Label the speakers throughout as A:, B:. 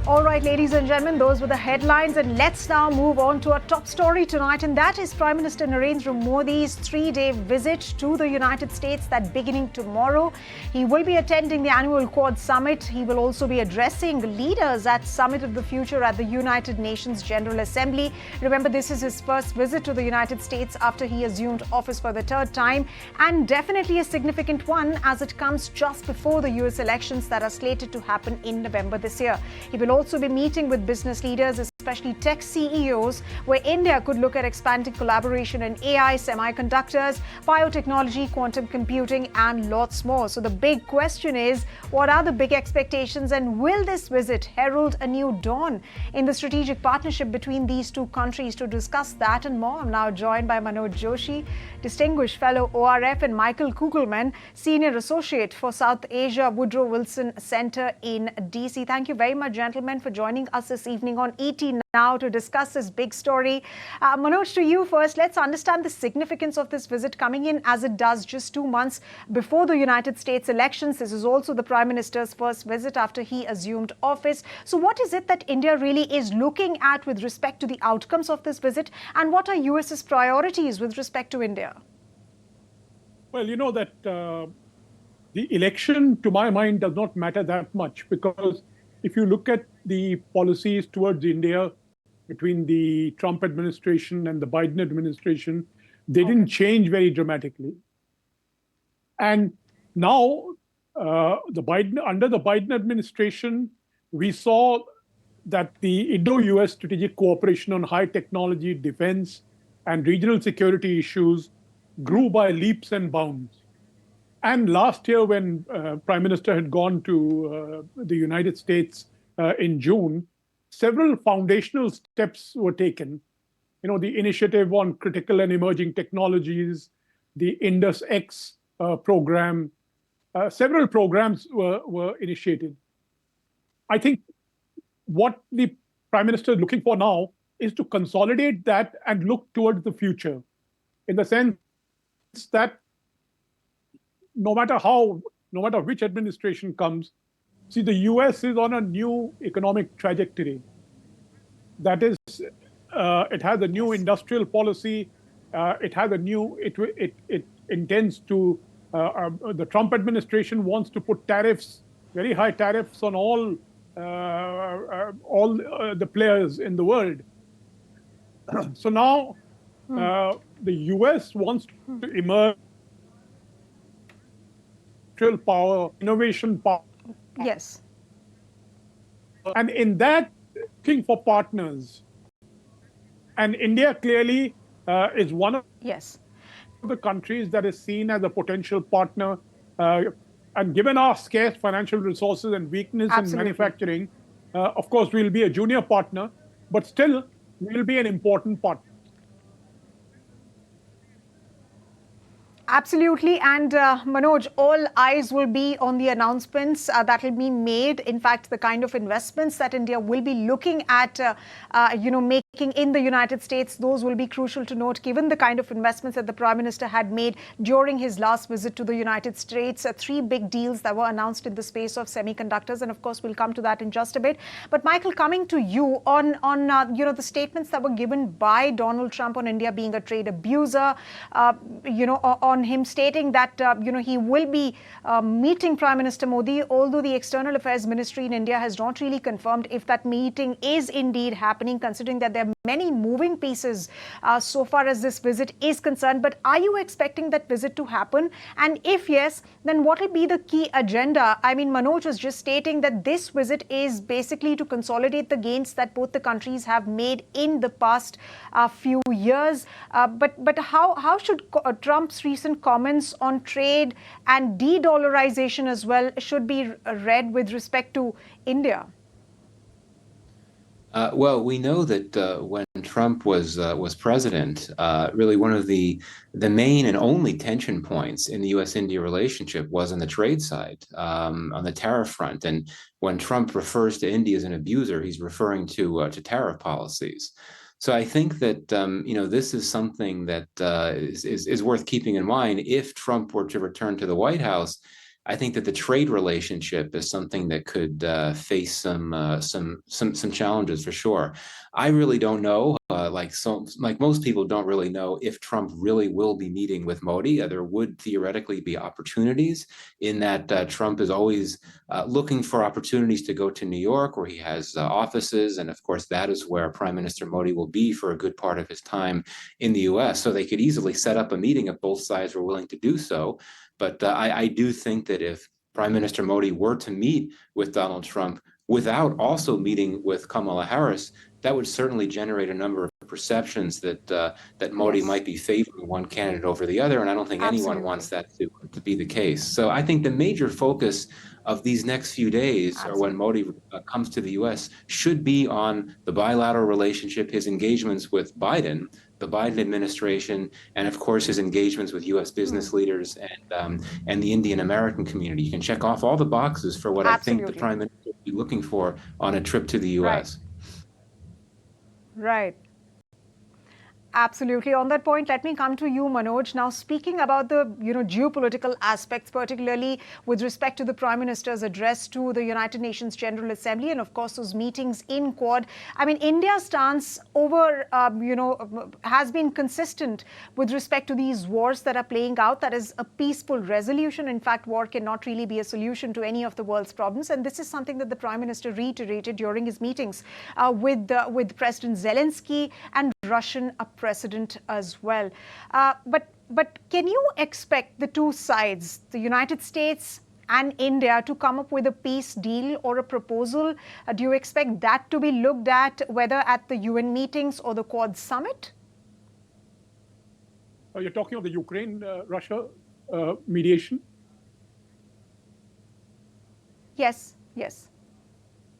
A: All right, ladies and gentlemen, those were the headlines. And let's now move on to our top story tonight. And that is Prime Minister Narendra Modi's 3-day visit to the United States that beginning tomorrow. He will be attending the annual Quad Summit. He will also be addressing leaders at Summit of the Future at the United Nations General Assembly. Remember, this is his first visit to the United States after he assumed office for the third time. And definitely a significant one as it comes just before the U.S. elections that are slated to happen in November this year. He will also be meeting with business leaders, especially tech CEOs, where India could look at expanding collaboration in AI, semiconductors, biotechnology, quantum computing, and lots more. So the big question is, what are the big expectations, and will this visit herald a new dawn in the strategic partnership between these two countries? To discuss that and more, I'm now joined by Manoj Joshi, distinguished fellow ORF, and Michael Kugelman, senior associate for South Asia, Woodrow Wilson Center in DC. Thank you very much, gentlemen, for joining us this evening on ET Now to discuss this big story. Manoj, to you first. Let's understand the significance of this visit coming in as it does just 2 months before the United States elections. This is also the Prime Minister's first visit after he assumed office. So what is it that India really is looking at with respect to the outcomes of this visit, and what are US's priorities with respect to India?
B: Well, you know that the election, to my mind, does not matter that much, because if you look at the policies towards India between the Trump administration and the Biden administration, they didn't change very dramatically. And now, under the Biden administration, we saw that the Indo-U.S. strategic cooperation on high technology, defense, and regional security issues grew by leaps and bounds. And last year, when Prime Minister had gone to the United States in June, several foundational steps were taken. You know, the initiative on critical and emerging technologies, the Indus-X program, several programs were initiated. I think what the Prime Minister is looking for now is to consolidate that and look towards the future, in the sense that no matter which administration comes, see, the U.S. is on a new economic trajectory. That is, it has a new industrial policy. It intends to. The Trump administration wants to put tariffs, very high tariffs, on all the players in the world. So now, the U.S. wants to emerge power, innovation power.
A: Yes.
B: And in that, looking for partners. And India clearly is one of the countries that is seen as a potential partner. And given our scarce financial resources and weakness in manufacturing, of course, we'll be a junior partner, but still, we'll be an important partner.
A: Absolutely. And Manoj, all eyes will be on the announcements that will be made. In fact, the kind of investments that India will be looking at, making in the United States, those will be crucial to note, given the kind of investments that the Prime Minister had made during his last visit to the United States. 3 big deals that were announced in the space of semiconductors. And of course, we'll come to that in just a bit. But Michael, coming to you on the statements that were given by Donald Trump on India being a trade abuser, on him stating that, he will be meeting Prime Minister Modi, although the External Affairs Ministry in India has not really confirmed if that meeting is indeed happening, considering that there are many moving pieces so far as this visit is concerned. But are you expecting that visit to happen? And if yes, then what will be the key agenda? I mean, Manoj was just stating that this visit is basically to consolidate the gains that both the countries have made in the past few years. But how should Trump's recent comments on trade and de-dollarization as well should be read with respect to India?
C: Well, we know that when Trump was president, really one of the main and only tension points in the U.S.-India relationship was on the trade side, on the tariff front. And when Trump refers to India as an abuser, he's referring to tariff policies. So I think that this is something that is worth keeping in mind if Trump were to return to the White House. I think that the trade relationship is something that could face some challenges for sure. I really don't know. Like most people don't really know if Trump really will be meeting with Modi. There would theoretically be opportunities in that Trump is always looking for opportunities to go to New York, where he has offices, and of course that is where Prime Minister Modi will be for a good part of his time in the U.S. So they could easily set up a meeting if both sides were willing to do so. But I do think that if Prime Minister Modi were to meet with Donald Trump without also meeting with Kamala Harris, that would certainly generate a number of perceptions that Modi
A: Yes,
C: might be favoring one candidate over the other, and I don't think anyone
A: absolutely.
C: wants that to be the case. So I think the major focus of these next few days, or when
A: Absolutely.
C: Modi comes to the U.S., should be on the bilateral relationship, his engagements with Biden, the Biden administration, and of course his engagements with U.S. business leaders and the Indian American community. You can check off all the boxes for what I think the
A: Absolutely.
C: Prime Minister will be looking for on a trip to the
A: Right.
C: U.S.
A: Right. Absolutely. On that point, let me come to you, Manoj. Now, speaking about the geopolitical aspects, particularly with respect to the Prime Minister's address to the United Nations General Assembly, and of course those meetings in Quad. I mean, India's stance over has been consistent with respect to these wars that are playing out. That is a peaceful resolution. In fact, war cannot really be a solution to any of the world's problems, and this is something that the Prime Minister reiterated during his meetings with President Zelensky and Russian president as well. But can you expect the two sides, the United States and India, to come up with a peace deal or a proposal? Do you expect that to be looked at, whether at the UN meetings or the Quad summit?
B: You're talking of the Ukraine-Russia mediation?
A: Yes, yes.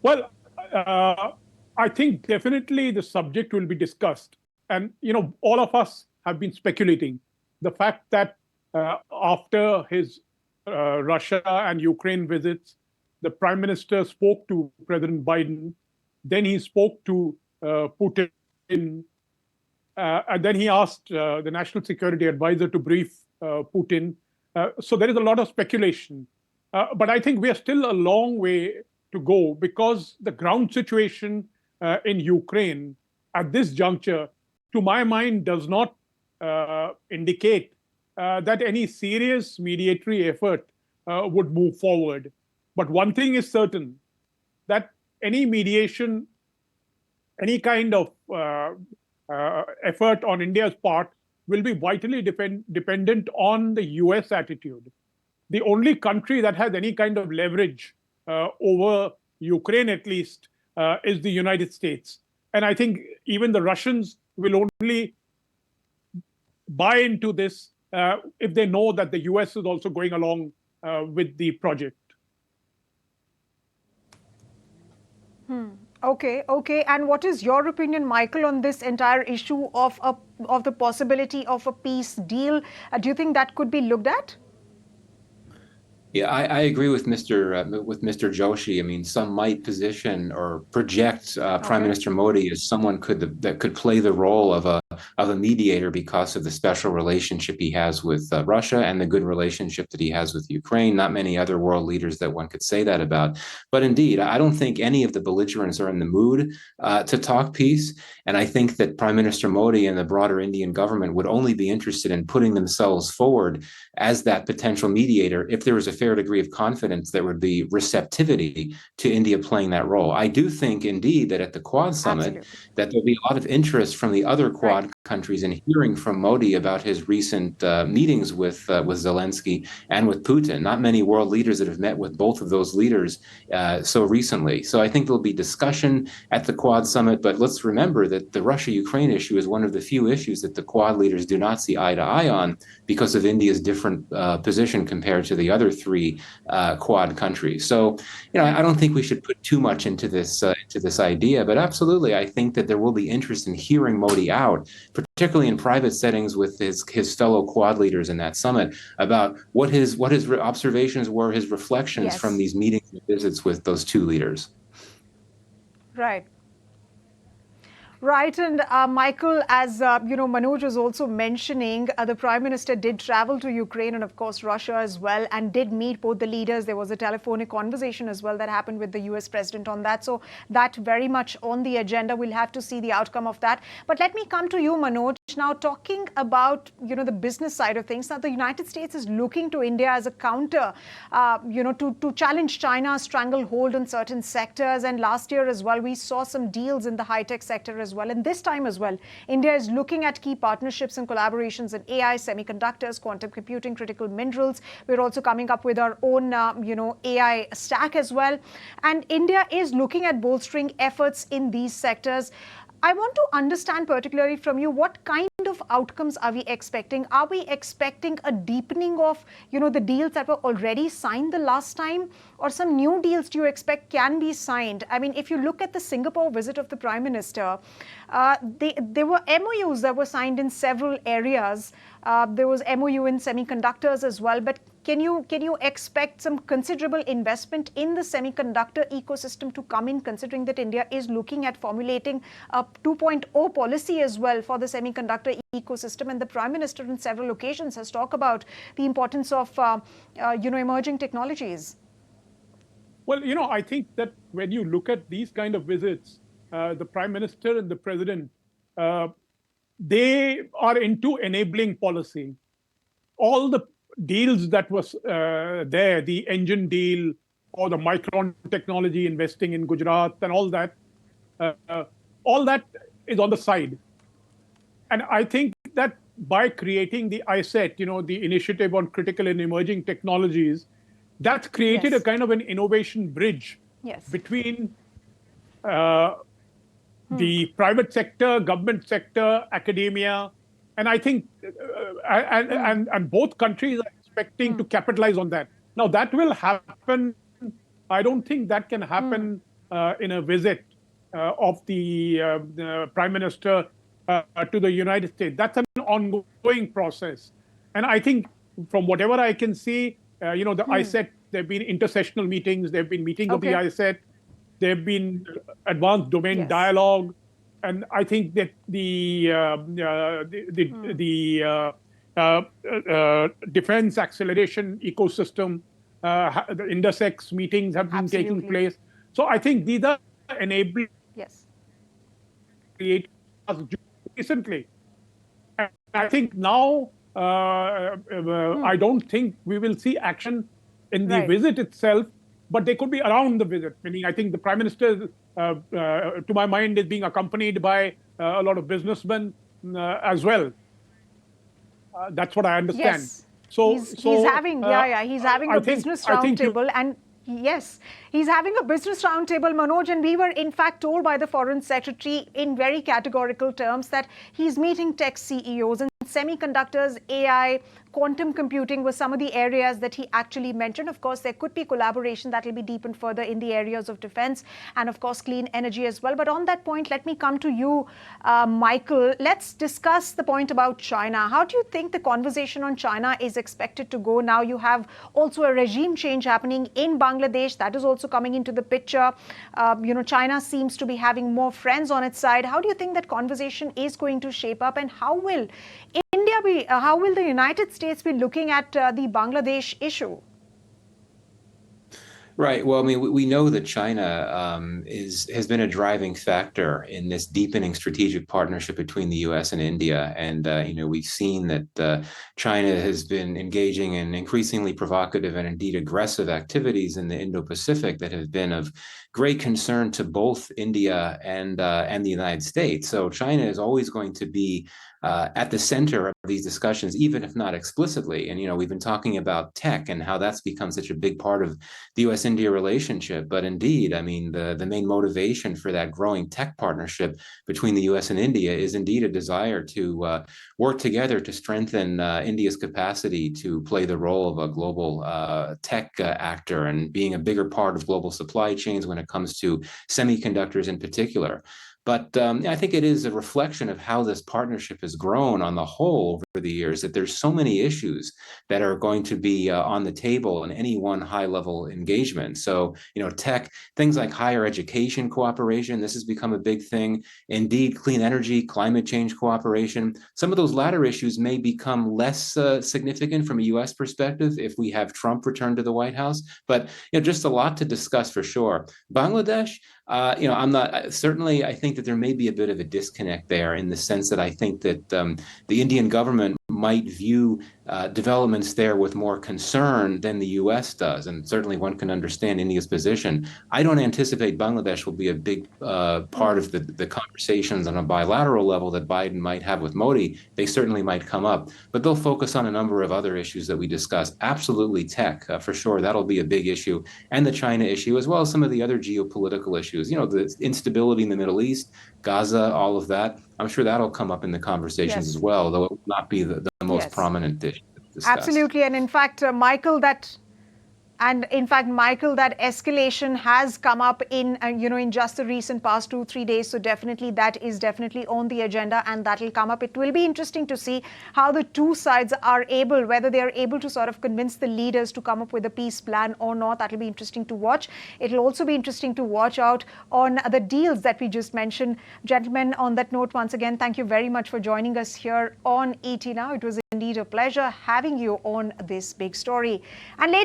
B: Well, I think definitely the subject will be discussed. And, all of us have been speculating. The fact that after his Russia and Ukraine visits, the Prime Minister spoke to President Biden, then he spoke to Putin, and then he asked the National Security Advisor to brief Putin. So there is a lot of speculation. But I think we are still a long way to go, because the ground situation in Ukraine at this juncture, to my mind, does not indicate that any serious mediatory effort would move forward. But one thing is certain, that any mediation, any kind of effort on India's part will be vitally dependent on the US attitude. The only country that has any kind of leverage over Ukraine, at least, is the United States. And I think even the Russians will only buy into this if they know that the US is also going along with the project.
A: Okay. And what is your opinion, Michael, on this entire issue of the possibility of a peace deal? Do you think that could be looked at?
C: Yeah, I agree with Mr. Joshi. I mean, some might position or project Prime Minister Modi as someone that could play the role of a mediator because of the special relationship he has with Russia and the good relationship that he has with Ukraine. Not many other world leaders that one could say that about. But indeed, I don't think any of the belligerents are in the mood to talk peace. And I think that Prime Minister Modi and the broader Indian government would only be interested in putting themselves forward as that potential mediator if there was a fair degree of confidence there would be receptivity to India playing that role. I do think, indeed, that at the Quad summit, that there'll be a lot of interest from the other Quad countries in hearing from Modi about his recent meetings with Zelensky and with Putin. Not many world leaders that have met with both of those leaders so recently. So I think there'll be discussion at the Quad summit, but let's remember that the Russia-Ukraine issue is one of the few issues that the Quad leaders do not see eye to eye on because of India's different position compared to the other three Quad countries. So, I don't think we should put too much into this idea, but absolutely, I think that there will be interest in hearing Modi out, particularly in private settings with his fellow Quad leaders in that summit, about what his observations were, his reflections from these meetings and visits with those two leaders.
A: Right. Right, and Michael, as Manoj was also mentioning, the Prime Minister did travel to Ukraine and, of course, Russia as well, and did meet both the leaders. There was a telephonic conversation as well that happened with the U.S. President on that. So that very much on the agenda. We'll have to see the outcome of that. But let me come to you, Manoj. Now, talking about the business side of things. Now, the United States is looking to India as a counter, to challenge China's stranglehold on certain sectors. And last year as well, we saw some deals in the high-tech sector as well. And this time as well, India is looking at key partnerships and collaborations in AI, semiconductors, quantum computing, critical minerals. We're also coming up with our own, AI stack as well. And India is looking at bolstering efforts in these sectors. I want to understand particularly from you, what kind of outcomes are we expecting? Are we expecting a deepening of, the deals that were already signed the last time, or some new deals do you expect can be signed? I mean, if you look at the Singapore visit of the Prime Minister, there were MOUs that were signed in several areas. There was MOU in semiconductors as well, but can you expect some considerable investment in the semiconductor ecosystem to come in, considering that India is looking at formulating a 2.0 policy as well for the semiconductor ecosystem, and the Prime Minister on several occasions has talked about the importance of emerging technologies?
B: Well, I think that when you look at these kind of visits, the Prime Minister and the President, they are into enabling policy. All the deals that was there, the engine deal or the Micron technology investing in Gujarat and all that is on the side. And I think that by creating the ISET, the Initiative on Critical and Emerging Technologies, that's created a kind of an innovation bridge between the private sector, government sector, academia. And I think, and both countries are expecting to capitalize on that. Now, that will happen. I don't think that can happen in a visit of the Prime Minister to the United States. That's an ongoing process. And I think from whatever I can see, the ISET, there have been intersessional meetings, there have been meetings of the ISET, there have been advanced domain dialogue. And I think that the defense acceleration ecosystem, the Intersex meetings have been taking place. So I think these are enabling create recently. And I think now, I don't think we will see action in the visit itself, but they could be around the visit. Meaning, I think the Prime Minister, to my mind, is being accompanied by a lot of businessmen as well. That's what I understand.
A: Yes. So he's having a business roundtable, and yes, he's having a business roundtable, Manoj, and we were in fact told by the Foreign Secretary in very categorical terms that he's meeting tech CEOs, and semiconductors, AI, quantum computing were some of the areas that he actually mentioned. Of course, there could be collaboration that will be deepened further in the areas of defense and, of course, clean energy as well. But on that point, let me come to you, Michael. Let's discuss the point about China. How do you think the conversation on China is expected to go now? You have also a regime change happening in Bangladesh. That is also coming into the picture. China seems to be having more friends on its side. How do you think that conversation is going to shape up, and how will how will the United States be looking at the Bangladesh issue?
C: Right. Well, I mean, we know that China has been a driving factor in this deepening strategic partnership between the U.S. and India. And, we've seen that China has been engaging in increasingly provocative and indeed aggressive activities in the Indo-Pacific that have been of great concern to both India and the United States. So China is always going to be at the center of these discussions, even if not explicitly. And, we've been talking about tech and how that's become such a big part of the U.S.-India relationship. But indeed, I mean, the main motivation for that growing tech partnership between the U.S. and India is indeed a desire to work together to strengthen India's capacity to play the role of a global tech actor and being a bigger part of global supply chains when it comes to semiconductors in particular. But I think it is a reflection of how this partnership has grown on the whole over the years, that there's so many issues that are going to be on the table in any one high-level engagement. So, tech, things like higher education cooperation, this has become a big thing. Indeed, clean energy, climate change cooperation. Some of those latter issues may become less significant from a U.S. perspective if we have Trump return to the White House. But, just a lot to discuss for sure. Bangladesh, I'm not certainly. I think that there may be a bit of a disconnect there in the sense that I think that the Indian government might view developments there with more concern than the U.S. does, and certainly one can understand India's position. I don't anticipate Bangladesh will be a big part of the conversations on a bilateral level that Biden might have with Modi. They certainly might come up, but they'll focus on a number of other issues that we discussed. Absolutely, tech for sure. That'll be a big issue, and the China issue, as well as some of the other geopolitical issues. The instability in the Middle East, Gaza, all of that. I'm sure that'll come up in the conversations as well, though it will not be the most prominent dish discussed.
A: Absolutely. And in fact, Michael, that escalation has come up in just the recent past 2-3 days. So definitely that is definitely on the agenda, and that will come up. It will be interesting to see how the two sides are able, whether they are able to sort of convince the leaders to come up with a peace plan or not. That will be interesting to watch. It will also be interesting to watch out on the deals that we just mentioned. Gentlemen, on that note, once again, thank you very much for joining us here on ET Now. It was indeed a pleasure having you on this big story. And ladies